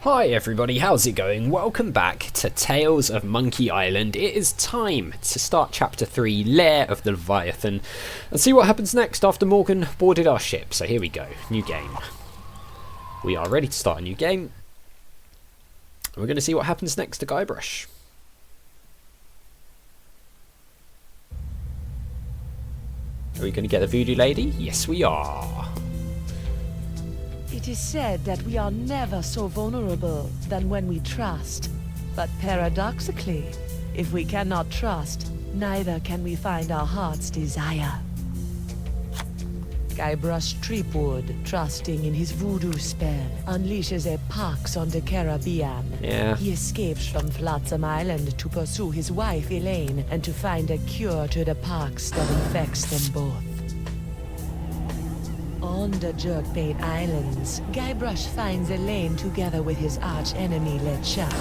Hi everybody, how's it going? Welcome back to Tales of Monkey Island. It is time to start Chapter 3, Lair of the Leviathan, and see what happens next after Morgan boarded our ship. So here we go, new game. We are ready to start a new game. We're going to see what happens next to Guybrush. Are we going to get the voodoo lady? Yes we are. It is said that we are never so vulnerable than when we trust. But paradoxically, if we cannot trust, neither can we find our heart's desire. Guybrush Threepwood, trusting in his voodoo spell, unleashes a pox on the Caribbean. Yeah. He escapes from Flotsam Island to pursue his wife Elaine and to find a cure to the pox that infects them both. On the Jerkbait Islands, Guybrush finds Elaine together with his arch-enemy LeChuck.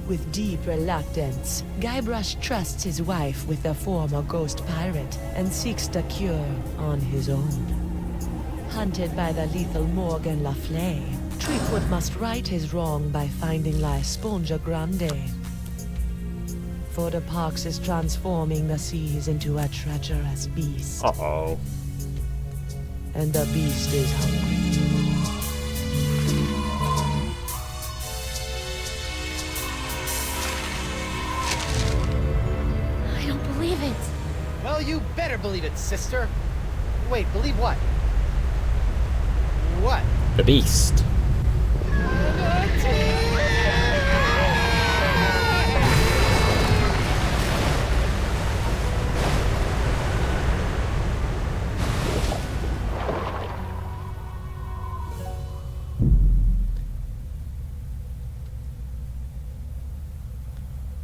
With deep reluctance, Guybrush trusts his wife with the former ghost pirate and seeks the cure on his own. Hunted by the lethal Morgan Le Fay, Threepwood must right his wrong by finding La Esponja Grande. For the pox is transforming the seas into a treacherous beast. Uh-oh. And the beast is hungry. I don't believe it. Well, you better believe it, sister. Wait, believe what? What? The beast.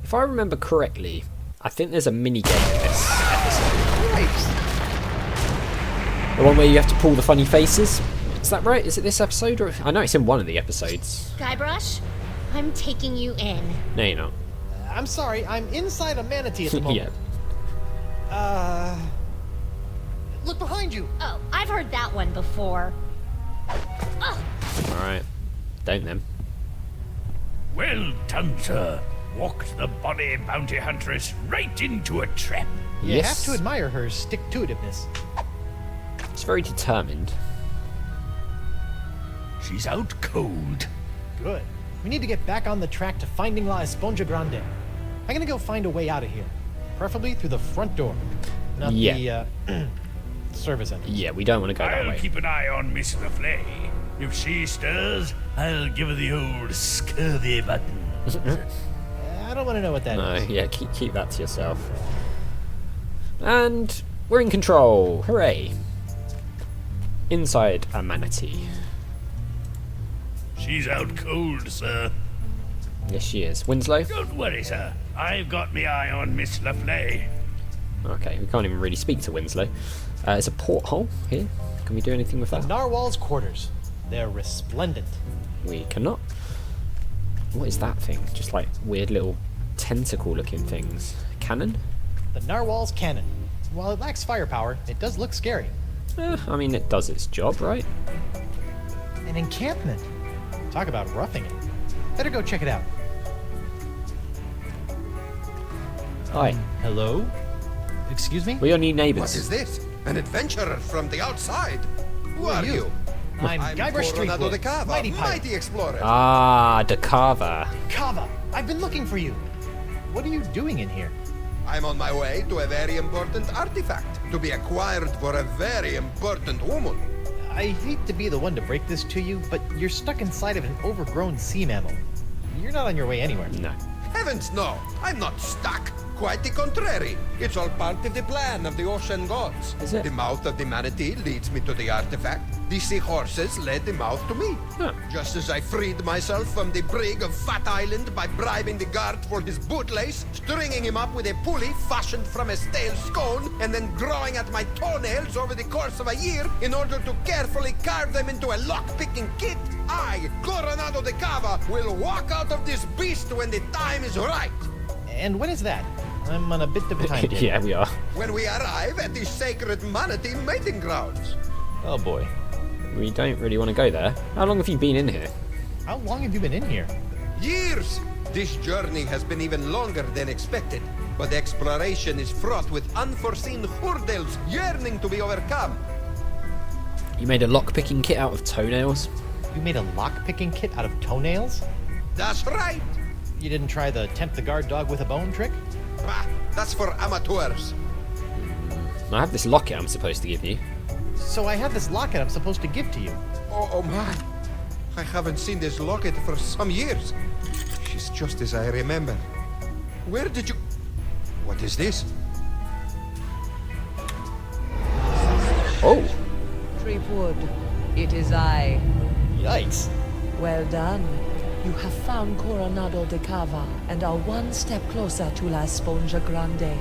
If I remember correctly, I think there's a mini game in this episode. Christ. The one where you have to pull the funny faces. Is that right? Is it this episode? Or I know it's in one of the episodes. Guybrush, I'm taking you in. No, you're not. I'm sorry, I'm inside a manatee at the moment. Yeah. Look behind you. Oh, I've heard that one before. Oh, Alright. Don't then. Well done, sir. Walked the bonny bounty huntress right into a trap. You Yes. have to admire her stick-to-itiveness. It's very determined. She's out cold. Good. We need to get back on the track to finding La Esponja Grande. I'm gonna go find a way out of here. Preferably through the front door. Not Yeah. the, service entrance. Yeah, we don't want to go that I'll way. keep an eye on Miss Le Fay. If she stirs, I'll give her the old scurvy button. I don't want to know what that is. No, yeah, keep that to yourself. And we're in control. Hooray. Inside a manatee. She's out cold, sir. Yes, she is. Winslow? Don't worry, sir. I've got me eye on Miss Le Fay. Okay, we can't even really speak to Winslow. There's a porthole here. Can we do anything with The that? narwhal's quarters. They're resplendent. We cannot. What is that thing? Just like weird little tentacle looking things. Cannon? The narwhal's cannon. While it lacks firepower, it does look scary. I mean, it does its job, right? An encampment. Talk about roughing it. Better go check it out. Hi. Hello? Excuse me? We're your new What neighbours. is this? An adventurer from the outside? Who are you? I'm Guybrush Coronado de Threepwood, Cava, mighty pirate. mighty explorer. Ah, the carver. Kava, I've been looking for you. What are you doing in here? I'm on my way to a very important artifact to be acquired for a very important woman. I hate to be the one to break this to you, but you're stuck inside of an overgrown sea mammal. You're not on your way anywhere. No. Heavens no, I'm not stuck. Quite the contrary. It's all part of the plan of the ocean gods. Is it? The mouth of the manatee leads me to the artifact. The seahorses led the mouth to me. Huh. Just as I freed myself from the brig of Fat Island by bribing the guard for his bootlace, stringing him up with a pulley fashioned from a stale scone, and then growing at my toenails over the course of a year in order to carefully carve them into a lock-picking kit, I, Coronado de Cava, will walk out of this beast when the time is right. And when is that? I'm on a bit of a time here. Yeah, we are. When we arrive at the sacred manatee mating grounds. Oh boy. We don't really want to go there. How long have you been in here? How long have you been in here? Years! This journey has been even longer than expected, but exploration is fraught with unforeseen hurdles yearning to be overcome. You made a lock-picking kit out of toenails? You made a lock-picking kit out of toenails? That's right! You didn't try the tempt the guard dog with a bone trick? Ah, that's for amateurs. I have this locket I'm supposed to give you. So I have this locket I'm supposed to give to you. Oh my. I haven't seen this locket for some years. She's just as I remember. Where did you... What is this? Oh! Tripwood, it is I. Yikes. Well done. You have found Coronado de Cava and are one step closer to La Esponja Grande.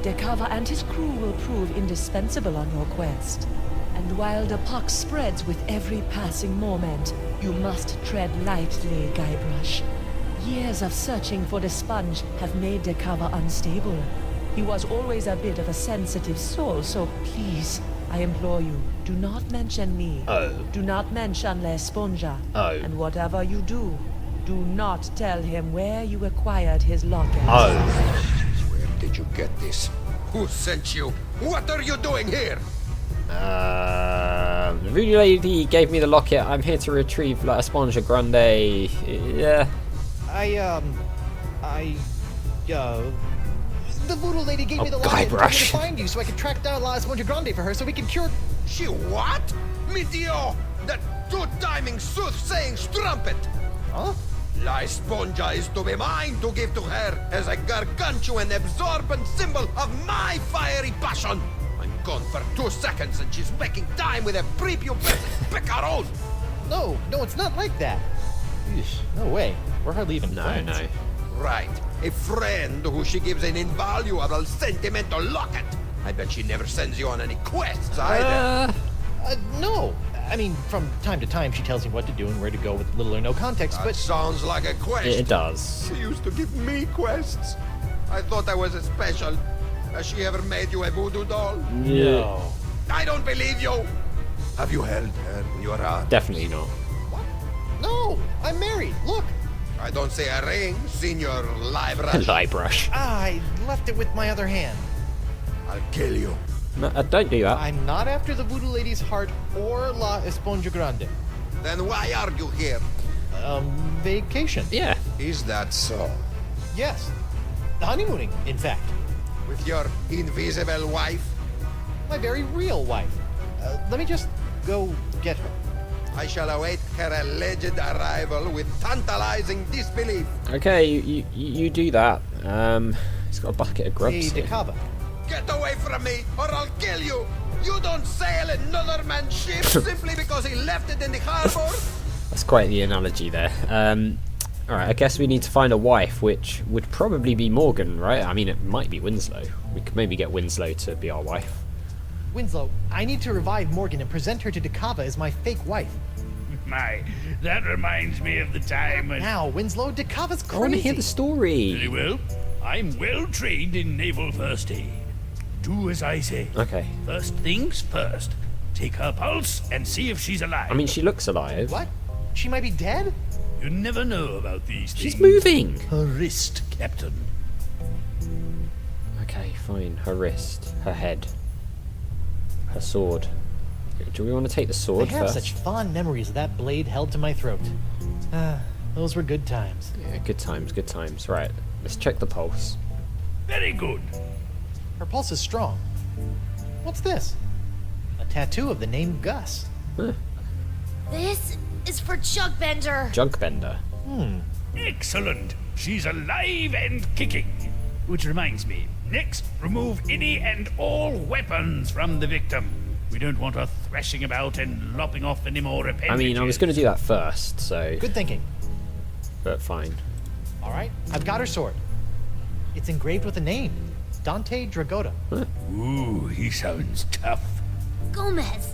De Cava and his crew will prove indispensable on your quest. And while the pox spreads with every passing moment, you must tread lightly, Guybrush. Years of searching for the sponge have made De Cava unstable. He was always a bit of a sensitive soul, so please, I implore you, do not mention me. Oh. Do not mention La Esponja. Oh. And whatever you do not tell him where you acquired his locket. Oh. Where did you get this? Who sent you? What are you doing here? The voodoo lady gave me the locket. I'm here to retrieve La Esponja Grande. Yeah. The voodoo lady gave me the locket and told me Guybrush. to find you so I could track down La Esponja Grande for her so we can cure... She what? Meteor! That two-timing soothsaying strumpet! Huh? La Esponja is to be mine to give to her as a gargantuan absorbent symbol of my fiery passion! I'm gone for 2 seconds and she's making time with a prepubescent picaron! No, it's not like that. Eesh, no way. We're hardly even friends. No. Right, a friend who she gives an invaluable sentimental locket. I bet she never sends you on any quests either. No. I mean, from time to time she tells me what to do and where to go with little or no context, That but... sounds like a quest. It does. She used to give me quests. I thought I was a special. Has she ever made you a voodoo doll? No. I don't believe you. Have you held her in your heart? Definitely not. What? No, I'm married. Look. I don't say a ring, Senior Liebrush. Guybrush. I left it with my other hand. I'll kill you. No, don't do that. I'm not after the voodoo lady's heart or La Esponja Grande. Then why are you here? Vacation. Yeah. Is that so? Yes. Honeymooning, in fact. With your invisible wife? My very real wife. Let me just go get her. I shall await her alleged arrival with tantalizing disbelief. Okay, you do that. He's got a bucket of grubs Hey, here. De Cava. Get away from me, or I'll kill you! You don't sail another man's ship simply because he left it in the harbor? That's quite the analogy there. Alright, I guess we need to find a wife, which would probably be Morgan, right? I mean, it might be Winslow. We could maybe get Winslow to be our wife. Winslow, I need to revive Morgan and present her to De Cava as my fake wife. My, that reminds me of the time when... Now, Winslow, De Cava's crazy. I want to hear the Very story. well. I'm well trained in naval first aid. Do as I say. Okay. First things first. Take her pulse and see if she's alive. I mean, she looks alive. What? She might be dead? You never know about these things. She's moving. Her wrist, Captain. Okay, fine. Her wrist, her head, her sword. Do we want to take the I sword have first? such fond memories of that blade held to my throat. Those were good times. Yeah, good times, good times. Right, let's check the pulse. Very good. Her pulse is strong. What's this? A tattoo of the name Gus. This is for Chuckbender. Junkbender. Excellent. She's alive and kicking. Which reminds me, next, remove any and all weapons from the victim. We don't want her thrashing about and lopping off any more appendages. I mean, I was going to do that first, so... Good thinking. But fine. All right, I've got her sword. It's engraved with a name. Dante Dragota. Ooh, he sounds tough. Gomez,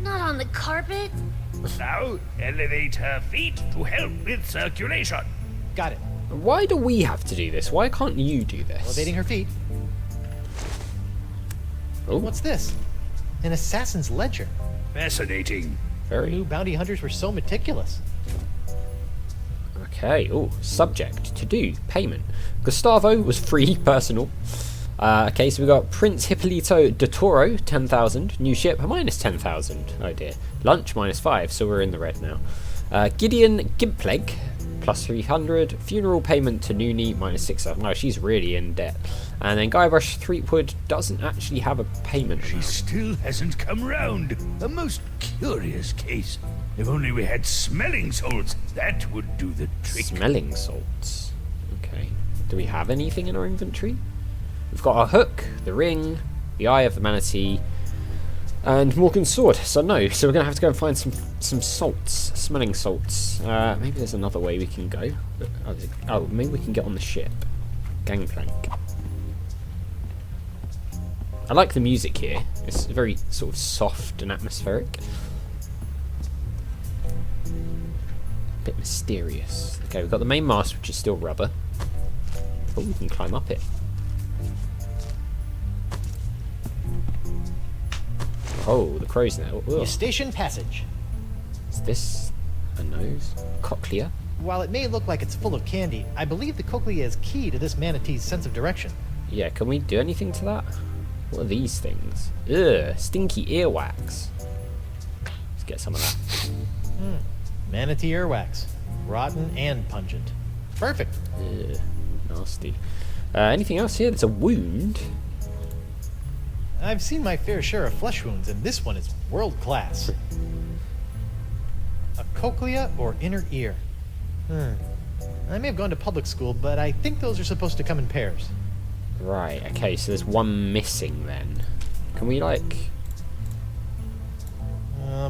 not on the carpet. Now, elevate her feet to help with circulation. Got it. Why do we have to do this? Why can't you do this? Elevating her feet. Oh, What's this? An assassin's ledger. Fascinating. very... New bounty hunters were so meticulous. Okay, oh, subject, to do, payment. Gustavo was free, personal. Okay, so we got Prince Hippolito de Toro, 10,000. New ship, minus 10,000. Oh dear. Lunch, minus 5, so we're in the red now. Gideon Gimpleg, plus 300. Funeral payment to Noonie, minus 6,000. No, she's really in debt. And then Guybrush Threepwood doesn't actually have a payment. She still hasn't come round. A most curious case. If only we had smelling salts, that would do the trick. Smelling salts. Okay. Do we have anything in our inventory? We've got our hook, the ring, the eye of the manatee, and Morgan's sword. So no, so we're going to have to go and find some salts, smelling salts. Maybe there's another way we can go. Oh, maybe we can get on the ship. Gangplank. I like the music here. It's very sort of soft and atmospheric. A bit mysterious. Okay, we've got the main mast, which is still rubber. Oh, we can climb up it. Oh, the crow's now. Eustachian passage. Is this a nose? Cochlea? While it may look like it's full of candy, I believe the cochlea is key to this manatee's sense of direction. Yeah, can we do anything to that? What are these things? Ugh, stinky earwax. Let's get some of that. Manatee earwax. Rotten and pungent. Perfect. Ugh, nasty. Anything else here? There's a wound. I've seen my fair share of flesh wounds, and this one is world class. A cochlea or inner ear? I may have gone to public school, but I think those are supposed to come in pairs. Right, okay, so there's one missing then. Can we, like...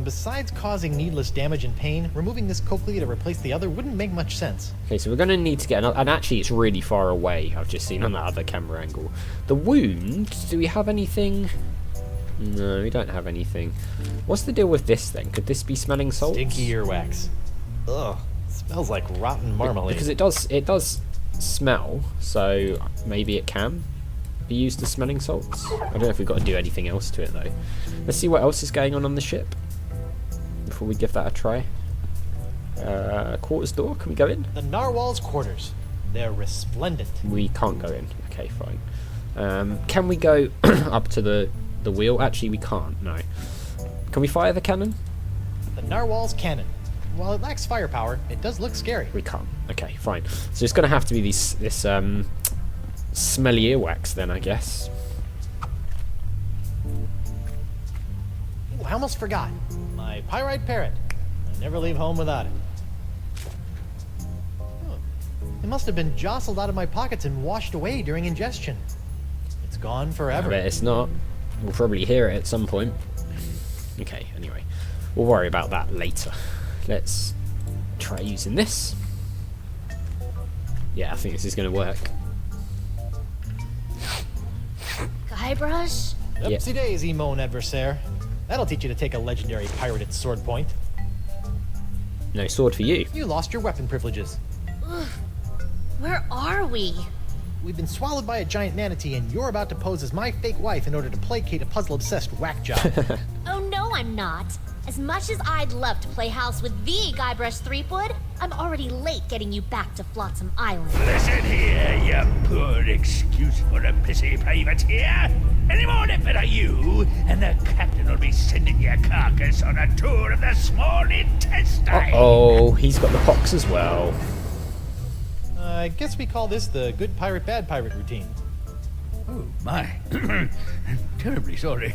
Besides causing needless damage and pain, removing this cochlea to replace the other wouldn't make much sense. Okay, so we're going to need to get another... And actually, it's really far away. I've just seen on that other camera angle. The wound, do we have anything? No, we don't have anything. What's the deal with this then? Could this be smelling salts? Stinky earwax. Ugh, smells like rotten marmalade. Because it does smell, so maybe it can be used as smelling salts. I don't know if we've got to do anything else to it though. Let's see what else is going on the ship before we give that a try. Quarters door, can we go in? The narwhal's quarters. They're resplendent. We can't go in. Okay, fine. Can we go up to the wheel? Actually, we can't. No. Can we fire the cannon? The narwhal's cannon. While it lacks firepower, it does look scary. We can't. Okay, fine. So it's going to have to be this smelly earwax then, I guess. Ooh, I almost forgot. My pyrite parrot. I never leave home without it. Oh, it must have been jostled out of my pockets and washed away during ingestion. It's gone forever. I bet it's not. We'll probably hear it at some point. Okay, anyway. We'll worry about that later. Let's try using this. Yeah, I think this is going to work. Guybrush? Oopsie daisy, mon adversaire. That'll teach you to take a legendary pirated sword point. No sword for you. You lost your weapon privileges. Ugh. Where are we? We've been swallowed by a giant manatee, and you're about to pose as my fake wife in order to placate a puzzle-obsessed whack job. Oh no, I'm not. As much as I'd love to play house with the Guybrush Threepwood, I'm already late getting you back to Flotsam Island. Listen here, you poor excuse for a pissy privateer. Any more effort are you, and the captain will be sending your carcass on a tour of the small intestine. Uh-oh, he's got the pox as well. I guess we call this the good pirate, bad pirate routine. Oh, my. I'm terribly sorry.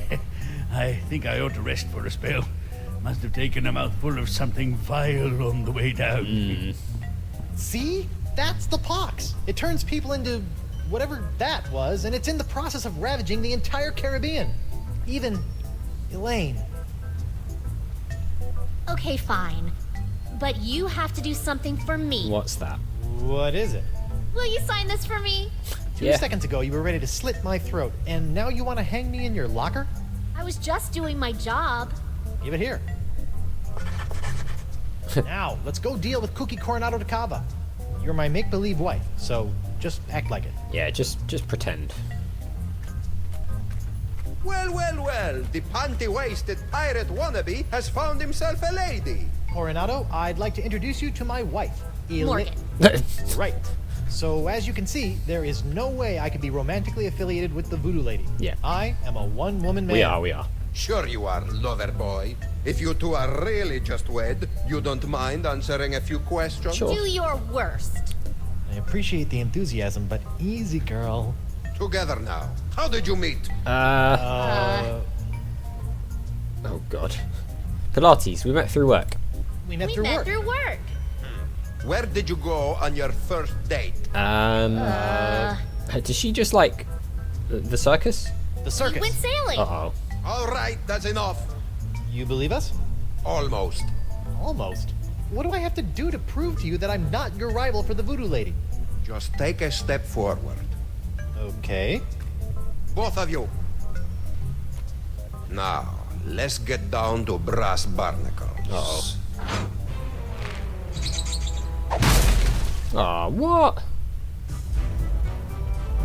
I think I ought to rest for a spell. Must have taken a mouthful of something vile on the way down. See? That's the pox. It turns people into whatever that was, and it's in the process of ravaging the entire Caribbean. Even Elaine. Okay, fine. But you have to do something for me. What's that? What is it? Will you sign this for me? 2 seconds ago, you were ready to slit my throat, and now you want to hang me in your locker? I was just doing my job. Give it here. Now, let's go deal with Cookie Coronado de Cava. You're my make-believe wife, so just act like it. Yeah, just pretend. Well, well, well, the panty-waisted pirate wannabe has found himself a lady. Coronado, I'd like to introduce you to my wife, Morgan. Right. So, as you can see, there is no way I could be romantically affiliated with the Voodoo Lady. Yeah. I am a one-woman man. We are. Sure you are, lover boy. If you two are really just wed, you don't mind answering a few questions? Sure. Do your worst. I appreciate the enthusiasm, but easy, girl. Together now. How did you meet? Oh god. Pilates, we met through work. We met We through met work. through work. Where did you go on your first date? Does she just like the circus? The We circus. went sailing. Uh-oh. All right, that's enough. You believe us? Almost. Almost. What do I have to do to prove to you that I'm not your rival for the Voodoo Lady? Just take a step forward. Okay. Both of you. Now, let's get down to brass barnacles. Uh-oh. Ah, what?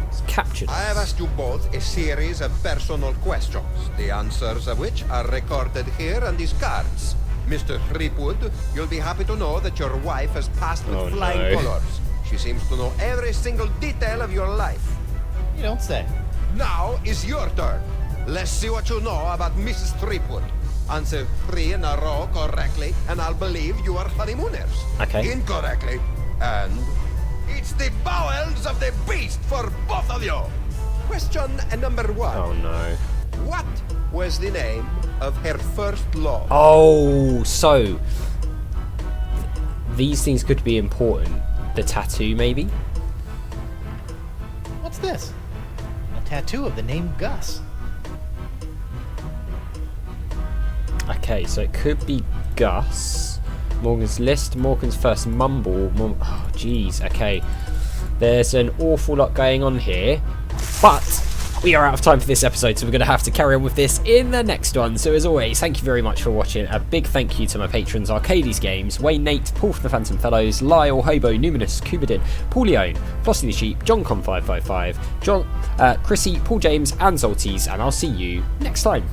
It's captured. I have asked you both a series of personal questions, the answers of which are recorded here on these cards. Mr. Threepwood, you'll be happy to know that your wife has passed with Oh, flying no. colors. She seems to know every single detail of your life. You don't say. Now is your turn. Let's see what you know about Mrs. Threepwood. Answer 3 in a row correctly, and I'll believe you are honeymooners. Okay. Incorrectly, and it's the bowels of the beast for both of you. Question number 1. Oh no. What was the name of her first love? Oh, so these things could be important. The tattoo, maybe? What's this? A tattoo of the name Gus. Okay, so it could be Gus. Morgan's list, Morgan's first mumble. Oh, jeez. Okay. There's an awful lot going on here. But we are out of time for this episode, so we're going to have to carry on with this in the next one. So as always, thank you very much for watching. A big thank you to my patrons, Arcades Games, Wayne Nate, Paul from the Phantom Fellows, Lyle, Hobo, Numinous, Kubidin, Paul Leone, Flossie the Sheep, JohnCon555, John, Chrissy, Paul James, and Zolties, and I'll see you next time.